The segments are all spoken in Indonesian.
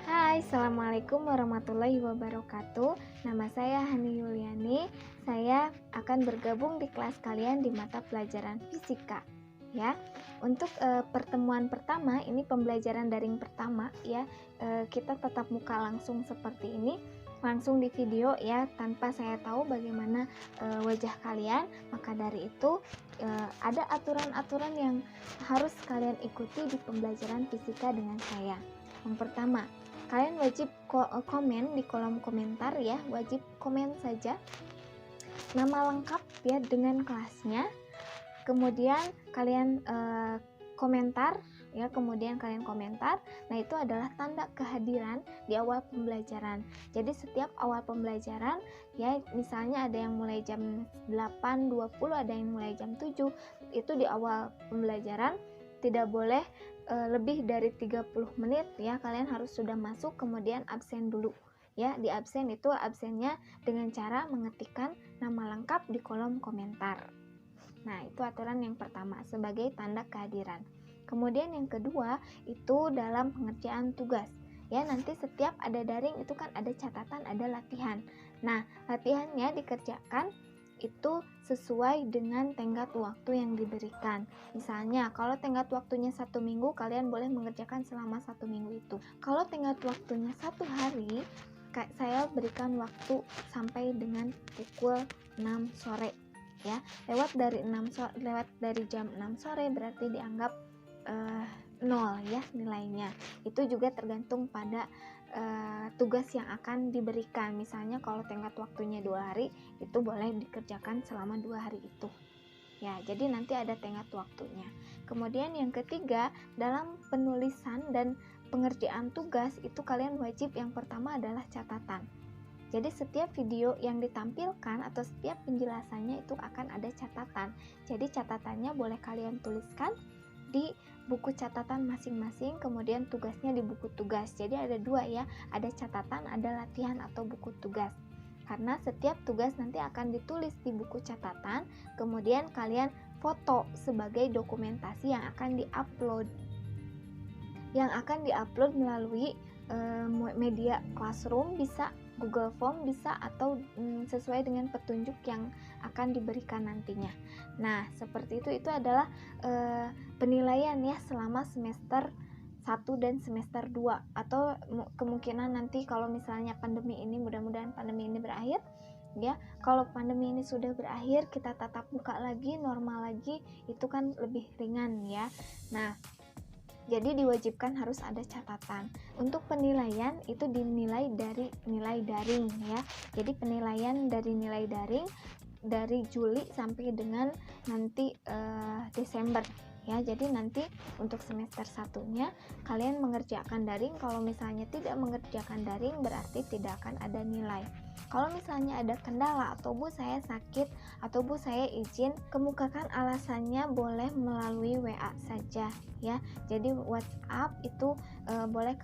Hai, Assalamualaikum warahmatullahi wabarakatuh. Nama saya Hani Yuliani. Saya akan bergabung di kelas kalian di mata pelajaran fisika. Ya, untuk pertemuan pertama ini pembelajaran daring pertama ya. Kita tatap muka langsung seperti ini, langsung di video ya, tanpa saya tahu bagaimana wajah kalian. Maka dari itu ada aturan-aturan yang harus kalian ikuti di pembelajaran fisika dengan saya. Yang pertama, kalian wajib komen di kolom komentar ya, wajib komen saja nama lengkap ya dengan kelasnya. Kemudian kalian komentar ya, nah itu adalah tanda kehadiran di awal pembelajaran. Jadi setiap awal pembelajaran ya, misalnya ada yang mulai jam 8.20, ada yang mulai jam 7, itu di awal pembelajaran tidak boleh lebih dari 30 menit ya, kalian harus sudah masuk, kemudian absen dulu ya. Di absen itu absennya dengan cara mengetikkan nama lengkap di kolom komentar. Nah, itu aturan yang pertama sebagai tanda kehadiran. Kemudian yang kedua itu dalam pengerjaan tugas ya, nanti setiap ada daring itu kan ada catatan, ada latihan. Nah, latihannya dikerjakan itu sesuai dengan tenggat waktu yang diberikan. Misalnya kalau tenggat waktunya 1 minggu, kalian boleh mengerjakan selama 1 minggu itu. Kalau tenggat waktunya 1 hari, saya berikan waktu sampai dengan pukul 6 sore ya. Lewat dari jam 6 sore berarti dianggap 0 ya nilainya. Itu juga tergantung pada tugas yang akan diberikan. Misalnya kalau tenggat waktunya 2 hari, itu boleh dikerjakan selama 2 hari itu ya. Jadi nanti ada tenggat waktunya. Kemudian yang ketiga, dalam penulisan dan pengerjaan tugas itu kalian wajib, yang pertama adalah catatan. Jadi setiap video yang ditampilkan atau setiap penjelasannya itu akan ada catatan. Jadi catatannya boleh kalian tuliskan di buku catatan masing-masing, kemudian tugasnya di buku tugas. Jadi ada 2 ya, ada catatan, ada latihan atau buku tugas. Karena setiap tugas nanti akan ditulis di buku catatan, kemudian kalian foto sebagai dokumentasi yang akan diupload melalui media Classroom, bisa Google Form, bisa atau sesuai dengan petunjuk yang akan diberikan nantinya. Nah, seperti itu adalah penilaian ya selama semester 1 dan semester 2, atau kemungkinan nanti kalau misalnya pandemi ini, mudah-mudahan pandemi ini berakhir ya. Kalau pandemi ini sudah berakhir, kita tatap muka lagi, normal lagi, itu kan lebih ringan ya. Nah, jadi diwajibkan harus ada catatan. Untuk penilaian itu dinilai dari nilai daring ya. Jadi penilaian dari nilai daring dari Juli sampai dengan nanti Desember ya. Jadi nanti untuk semester 1-nya kalian mengerjakan daring. Kalau misalnya tidak mengerjakan daring berarti tidak akan ada nilai. Kalau misalnya ada kendala, atau Bu saya sakit, atau Bu saya izin, kemukakan alasannya boleh melalui WA saja ya. Jadi WhatsApp itu boleh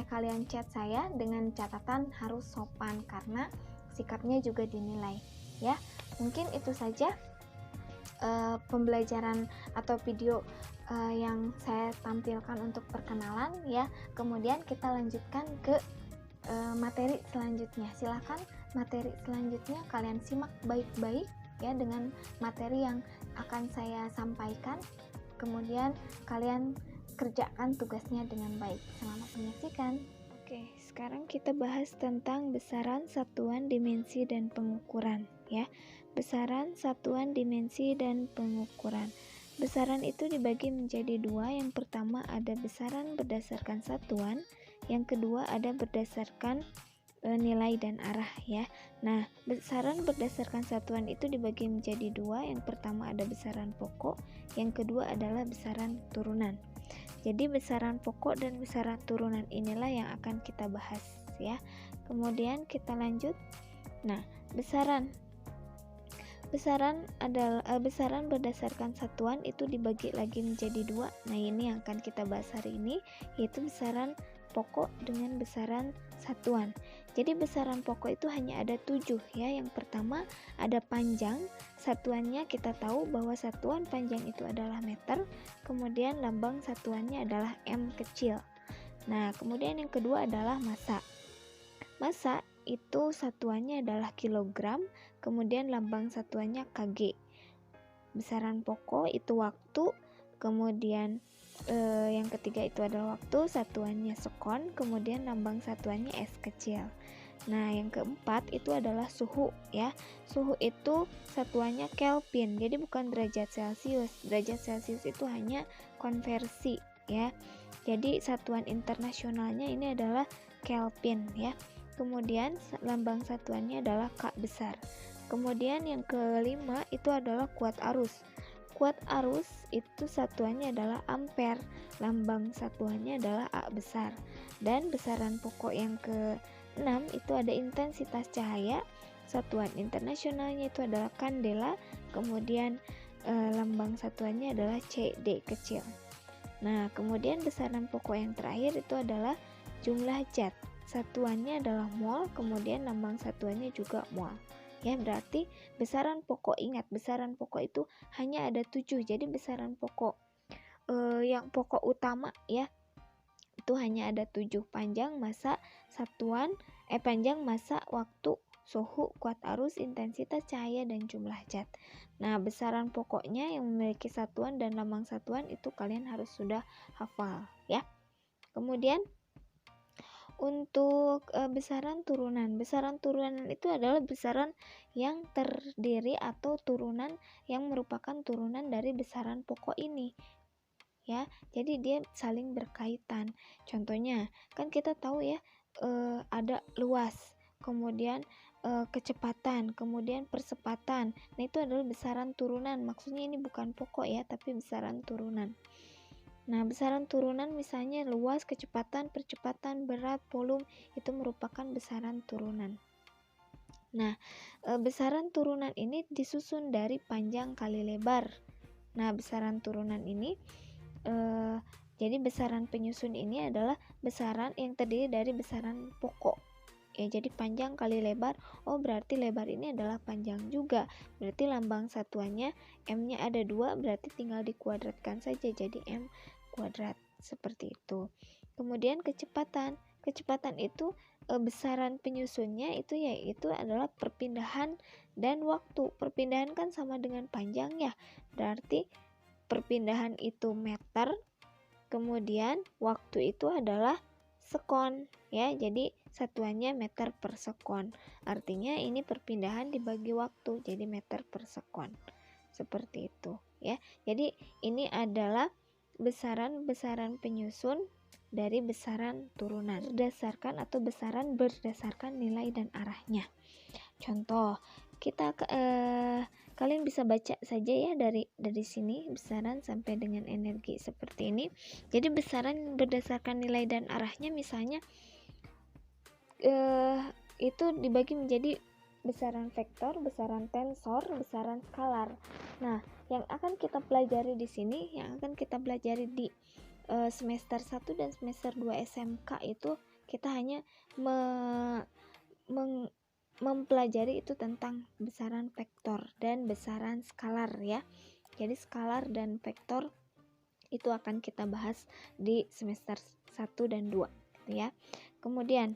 kalian chat saya dengan catatan harus sopan karena sikapnya juga dinilai ya. Mungkin itu saja pembelajaran atau video yang saya tampilkan untuk perkenalan ya. Kemudian kita lanjutkan ke materi selanjutnya. Silahkan materi selanjutnya kalian simak baik-baik ya dengan materi yang akan saya sampaikan. Kemudian kalian kerjakan tugasnya dengan baik. Selamat menyaksikan. Oke, sekarang kita bahas tentang besaran, satuan, dimensi, dan pengukuran ya. Besaran, satuan, dimensi, dan pengukuran. Besaran itu dibagi menjadi 2. Yang pertama ada besaran berdasarkan satuan, yang kedua ada berdasarkan nilai dan arah ya. Nah, besaran berdasarkan satuan itu dibagi menjadi 2. Yang pertama ada besaran pokok, yang kedua adalah besaran turunan. Jadi besaran pokok dan besaran turunan inilah yang akan kita bahas ya. Kemudian kita lanjut. Nah, besaran adalah besaran berdasarkan satuan itu dibagi lagi menjadi 2. Nah, ini yang akan kita bahas hari ini, yaitu besaran pokok dengan besaran satuan. Jadi besaran pokok itu hanya ada 7 ya. Yang pertama ada panjang. Satuannya kita tahu bahwa satuan panjang itu adalah meter. Kemudian lambang satuannya adalah M kecil. Nah, kemudian yang kedua adalah massa. Massa itu satuannya adalah kilogram, kemudian lambang satuannya kg. Besaran pokok itu waktu, kemudian yang ketiga itu adalah waktu, satuannya sekon, kemudian lambang satuannya S kecil. Nah, yang keempat itu adalah suhu ya. Suhu itu satuannya Kelvin. Jadi bukan derajat Celcius. Derajat Celcius itu hanya konversi ya. Jadi satuan internasionalnya ini adalah Kelvin ya. Kemudian lambang satuannya adalah K besar. Kemudian yang kelima itu adalah kuat arus. Kuat arus itu satuannya adalah ampere. Lambang satuannya adalah A besar. Dan besaran pokok yang ke-6 itu ada intensitas cahaya. Satuan internasionalnya itu adalah kandela. Kemudian lambang satuannya adalah CD kecil. Nah, kemudian besaran pokok yang terakhir itu adalah jumlah zat. Satuannya adalah mol, kemudian lambang satuannya juga mol. Ya, berarti besaran pokok, ingat besaran pokok itu hanya ada 7. Jadi besaran pokok yang pokok utama ya, itu hanya ada 7. Panjang, massa, panjang, massa, waktu, suhu, kuat arus, intensitas cahaya, dan jumlah zat. Nah, besaran pokoknya yang memiliki satuan dan lambang satuan itu kalian harus sudah hafal ya. Kemudian untuk besaran turunan. Besaran turunan itu adalah besaran yang terdiri atau turunan yang merupakan turunan dari besaran pokok ini. Ya, jadi dia saling berkaitan. Contohnya, kan kita tahu ya, ada luas, kemudian kecepatan, kemudian persepatan. Nah, itu adalah besaran turunan. Maksudnya ini bukan pokok ya, tapi besaran turunan. Nah, besaran turunan misalnya luas, kecepatan, percepatan, berat, volume itu merupakan besaran turunan. Nah, besaran turunan ini disusun dari panjang kali lebar. Nah, besaran turunan ini jadi besaran penyusun ini adalah besaran yang terdiri dari besaran pokok. Ya, jadi panjang kali lebar. Oh, berarti lebar ini adalah panjang juga. Berarti lambang satuannya M-nya ada 2, berarti tinggal dikuadratkan saja jadi M kuadrat. Seperti itu. Kemudian kecepatan. Kecepatan itu besaran penyusunnya itu yaitu adalah perpindahan dan waktu. Perpindahan kan sama dengan panjang ya. Berarti perpindahan itu meter. Kemudian waktu itu adalah sekon ya, jadi satuannya meter per sekon. Artinya ini perpindahan dibagi waktu, jadi meter per sekon. Seperti itu ya. Jadi ini adalah besaran-besaran penyusun dari besaran turunan berdasarkan atau besaran berdasarkan nilai dan arahnya. Contoh, kita kalian bisa baca saja ya dari sini besaran sampai dengan energi seperti ini. Jadi besaran berdasarkan nilai dan arahnya misalnya itu dibagi menjadi besaran vektor, besaran tensor, besaran skalar. Nah, yang akan kita pelajari di sini, yang akan kita pelajari di semester 1 dan semester 2 SMK itu kita hanya mempelajari itu tentang besaran vektor dan besaran skalar ya. Jadi skalar dan vektor itu akan kita bahas di semester 1 dan 2 gitu ya. Kemudian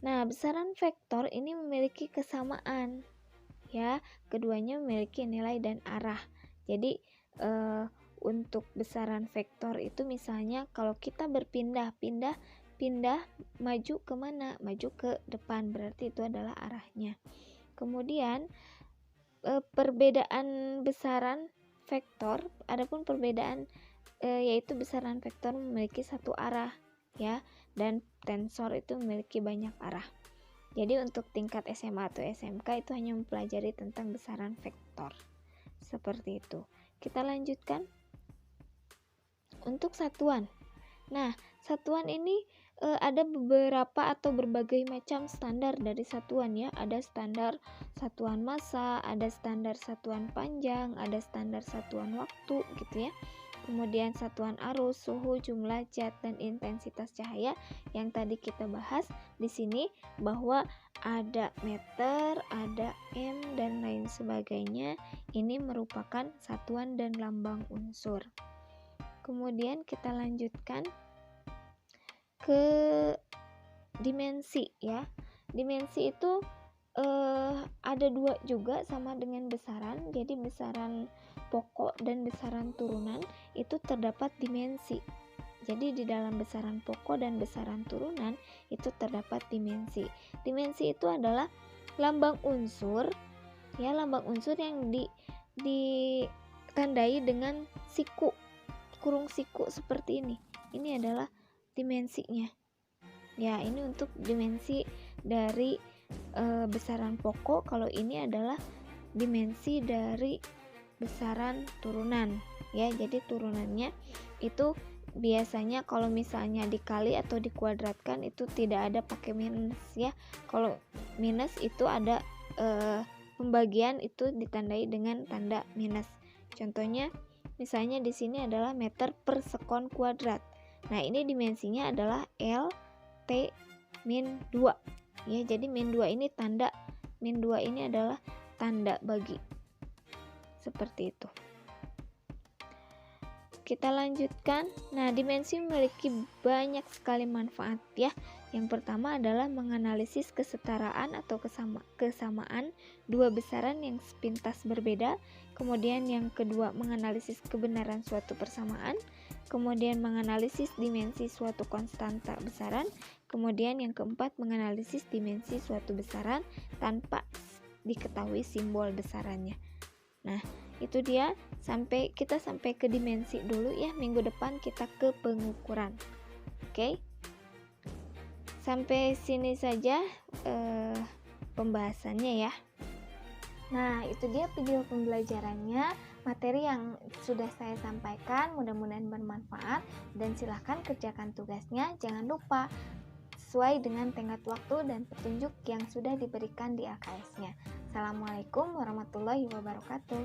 nah, besaran vektor ini memiliki kesamaan ya. Keduanya memiliki nilai dan arah. Jadi untuk besaran vektor itu misalnya kalau kita berpindah maju kemana? Maju ke depan, berarti itu adalah arahnya. Kemudian perbedaan besaran vektor, adapun perbedaan yaitu besaran vektor memiliki satu arah ya, dan tensor itu memiliki banyak arah. Jadi untuk tingkat SMA atau SMK itu hanya mempelajari tentang besaran vektor. Seperti itu. Kita lanjutkan untuk satuan. Nah, satuan ini ada beberapa atau berbagai macam standar dari satuan ya. Ada standar satuan massa, ada standar satuan panjang, ada standar satuan waktu gitu ya. Kemudian satuan arus, suhu, jumlah zat, dan intensitas cahaya yang tadi kita bahas di sini bahwa ada meter, ada M, dan lain sebagainya. Ini merupakan satuan dan lambang unsur. Kemudian kita lanjutkan ke dimensi ya. Dimensi itu ada dua juga sama dengan besaran. Jadi besaran pokok dan besaran turunan itu terdapat dimensi. Jadi di dalam besaran pokok dan besaran turunan itu terdapat dimensi. Dimensi itu adalah lambang unsur ya, lambang unsur yang ditandai dengan siku, kurung siku seperti ini. Ini adalah dimensinya. Ya, ini untuk dimensi dari besaran pokok. Kalau ini adalah dimensi dari besaran turunan ya. Jadi turunannya itu biasanya kalau misalnya dikali atau dikuadratkan itu tidak ada pakai minus ya. Kalau minus itu ada pembagian itu ditandai dengan tanda minus. Contohnya misalnya di sini adalah meter per sekon kuadrat. Nah, ini dimensinya adalah L T min 2 ya. Jadi min 2 ini tanda, min 2 ini adalah tanda bagi, seperti itu. Kita lanjutkan. Nah, dimensi memiliki banyak sekali manfaat ya. Yang pertama adalah menganalisis kesetaraan atau kesamaan dua besaran yang sepintas berbeda. Kemudian yang kedua, menganalisis kebenaran suatu persamaan. Kemudian menganalisis dimensi suatu konstanta besaran. Kemudian yang keempat, menganalisis dimensi suatu besaran tanpa diketahui simbol besarannya. Nah, itu dia, kita sampai ke dimensi dulu ya. Minggu depan kita ke pengukuran. Oke. Sampai sini saja pembahasannya ya. Nah, itu dia video pembelajarannya, materi yang sudah saya sampaikan, mudah-mudahan bermanfaat dan silahkan kerjakan tugasnya. Jangan lupa sesuai dengan tenggat waktu dan petunjuk yang sudah diberikan di AKS-nya. Assalamualaikum warahmatullahi wabarakatuh.